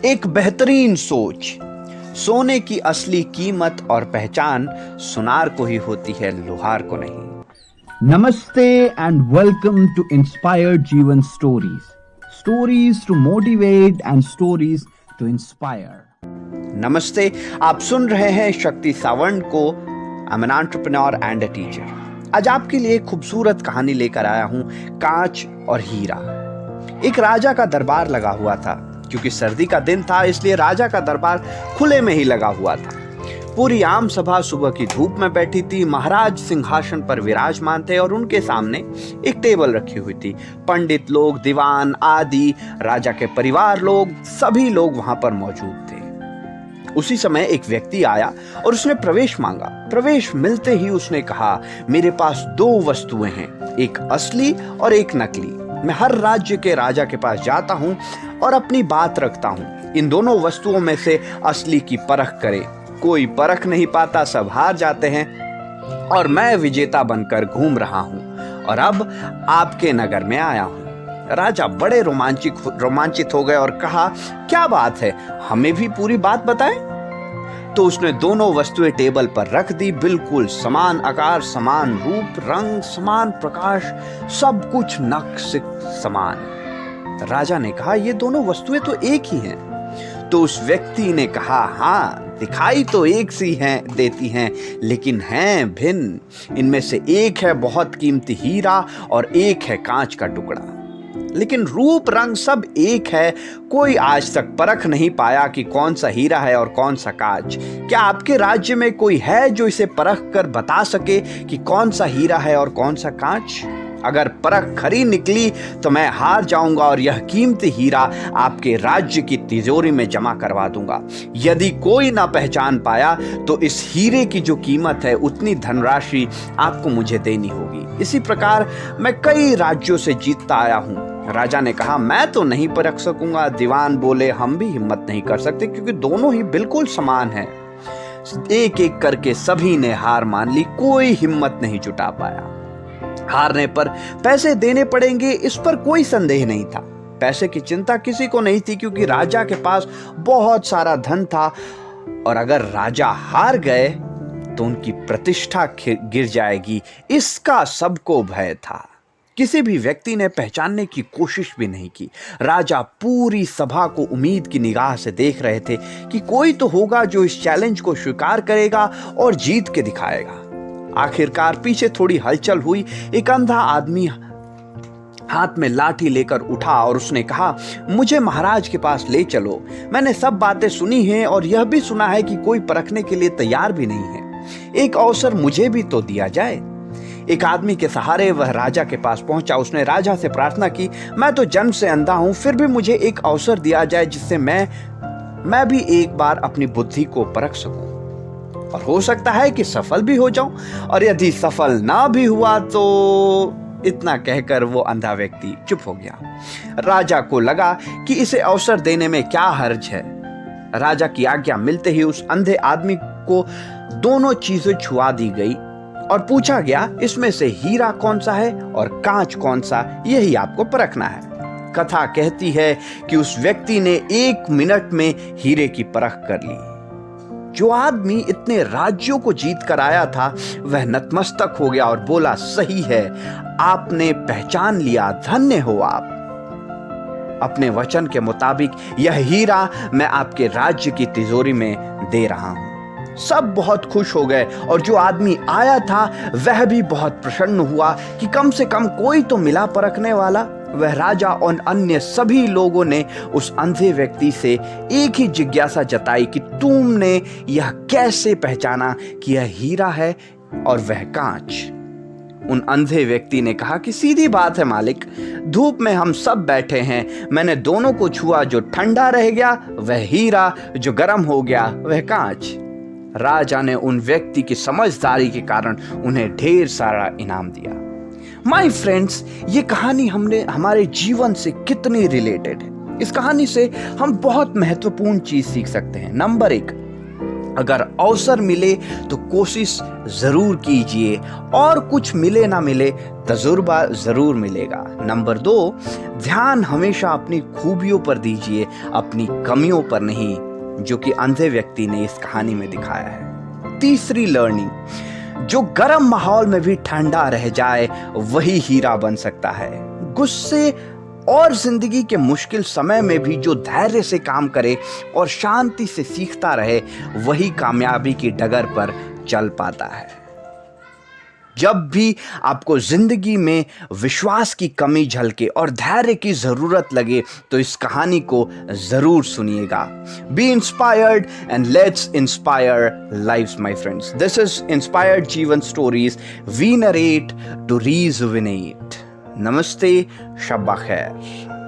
एक बेहतरीन सोच। सोने की असली कीमत और पहचान सुनार को ही होती है, लोहार को नहीं। नमस्ते and welcome to Inspired Jeevan Stories. Stories to motivate and stories to inspire. नमस्ते, आप सुन रहे हैं शक्ति सावंत को। I am an entrepreneur and a teacher. आज आपके लिए एक खूबसूरत कहानी लेकर आया हूं, कांच और हीरा। एक राजा का दरबार लगा हुआ था। क्योंकि सर्दी का दिन था, इसलिए राजा का दरबार खुले में ही लगा हुआ था। पूरी आम सभा सुबह की धूप में बैठी थी। महाराज सिंहासन पर विराजमान थे और उनके सामने एक टेबल रखी हुई थी। पंडित लोग, दीवान आदि, राजा के परिवार लोग, सभी लोग वहां पर मौजूद थे। उसी समय एक व्यक्ति आया और उसने प्रवेश मांगा। प्रवेश मिलते ही उसने कहा, मेरे पास दो वस्तुएं हैं, एक असली और एक नकली। मैं हर राज्य के राजा के पास जाता हूं और अपनी बात रखता हूं। इन दोनों वस्तुओं में से असली की परख करे। कोई परख नहीं पाता, सब हार जाते हैं और मैं विजेता बनकर घूम रहा हूं और अब आपके नगर में आया हूं। राजा बड़े रोमांचित हो गए और कहा, क्या बात है, हमें भी पूरी बात बताएं। तो उसने दोनों वस्तुएं टेबल पर रख दी। बिल्कुल समान आकार, समान रूप, रंग, समान प्रकाश, सब कुछ नक्श समान। राजा ने कहा, ये दोनों वस्तुएं तो एक ही हैं। तो उस व्यक्ति ने कहा, हाँ, दिखाई तो एक सी हैं देती हैं, लेकिन हैं भिन्न। इनमें से एक है बहुत कीमती हीरा और एक है कांच का टुकड़ा, लेकिन रूप रंग सब एक है। कोई आज तक परख नहीं पाया कि कौन सा हीरा है और कौन सा कांच। क्या आपके राज्य में कोई है जो इसे परख कर बता सके कि कौन सा हीरा है और कौन सा कांच? अगर परख खरी निकली तो मैं हार जाऊंगा और यह कीमती हीरा आपके राज्य की तिजोरी में जमा करवा दूंगा। यदि कोई ना पहचान पाया तो इस हीरे की जो कीमत है उतनी धनराशि आपको मुझे देनी होगी। इसी प्रकार मैं कई राज्यों से जीतता आया हूं। राजा ने कहा, मैं तो नहीं परख सकूंगा। दीवान बोले, हम भी हिम्मत नहीं कर सकते, क्योंकि दोनों ही बिल्कुल समान हैं। एक एक करके सभी ने हार मान ली, कोई हिम्मत नहीं जुटा पाया। हारने पर पैसे देने पड़ेंगे, इस पर कोई संदेह नहीं था। पैसे की चिंता किसी को नहीं थी, क्योंकि राजा के पास बहुत सारा धन था और अगर राजा हार गए तो उनकी प्रतिष्ठा गिर जाएगी, इसका सबको भय था। किसी भी व्यक्ति ने पहचानने की कोशिश भी नहीं की। राजा पूरी सभा को उम्मीद की निगाह से देख रहे थे कि कोई तो होगा जो इस चैलेंज को स्वीकार करेगा और जीत के दिखाएगा। आखिरकार पीछे थोड़ी हलचल हुई। एक अंधा आदमी हाथ में लाठी लेकर उठा और उसने कहा, मुझे महाराज के पास ले चलो। मैंने सब बातें सुनी हैं और यह भी सुना है कि कोई परखने के लिए तैयार भी नहीं है। एक अवसर मुझे भी तो दिया जाए। एक आदमी के सहारे वह राजा के पास पहुंचा। उसने राजा से प्रार्थना की, मैं तो जन्म से अंधा हूं, फिर भी मुझे एक अवसर दिया जाए जिससे मैं भी एक बार अपनी बुद्धि को परख सकूं और हो सकता है कि सफल भी हो जाऊं, और यदि सफल ना भी हुआ तो। इतना कहकर वो अंधा व्यक्ति चुप हो गया। राजा को लगा कि इसे अवसर देने में क्या हर्ज है। राजा की आज्ञा मिलते ही उस अंधे आदमी को दोनों चीजें छुआ दी गई और पूछा गया, इसमें से हीरा कौन सा है और कांच कौन सा, यही आपको परखना है। कथा कहती है कि उस व्यक्ति ने 1 मिनट में हीरे की परख कर ली। जो आदमी इतने राज्यों को जीत कर आया था वह नतमस्तक हो गया और बोला, सही है, आपने पहचान लिया, धन्य हो आप। अपने वचन के मुताबिक यह हीरा मैं आपके राज्य की तिजोरी में दे रहा हूं। सब बहुत खुश हो गए और जो आदमी आया था वह भी बहुत प्रसन्न हुआ कि कम से कम कोई तो मिला परखने वाला। वह राजा और अन्य सभी लोगों ने उस अंधे व्यक्ति से एक ही जिज्ञासा जताई कि तुमने यह कैसे पहचाना कि यह हीरा है और वह कांच? उन अंधे व्यक्ति ने कहा कि सीधी बात है मालिक, धूप में हम सब बैठे हैं, मैंने दोनों को छुआ, जो ठंडा रह गया वह हीरा, जो गर्म हो गया वह कांच। राजा ने उन व्यक्ति की समझदारी के कारण उन्हें ढेर सारा इनाम दिया। माय फ्रेंड्स, ये कहानी हमारे जीवन से कितनी रिलेटेड है। इस कहानी से हम बहुत महत्वपूर्ण चीज सीख सकते हैं। नंबर 1, अगर अवसर मिले तो कोशिश जरूर कीजिए, और कुछ मिले ना मिले तजुर्बा जरूर मिलेगा। नंबर 2, ध्यान हमेशा अपनी खूबियों पर दीजिए, अपनी कमियों पर नहीं, जो कि अंधे व्यक्ति ने इस कहानी में दिखाया है। तीसरी लर्निंग, जो गर्म माहौल में भी ठंडा रह जाए वही हीरा बन सकता है। गुस्से और जिंदगी के मुश्किल समय में भी जो धैर्य से काम करे और शांति से सीखता रहे वही कामयाबी की डगर पर चल पाता है। जब भी आपको जिंदगी में विश्वास की कमी झलके और धैर्य की जरूरत लगे तो इस कहानी को जरूर सुनिएगा। B inspired and let's inspire lives my friends. This is inspired जीवन स्टोरीज, वी नरेट टू रीजुविनेट। नमस्ते, शब्बा खैर।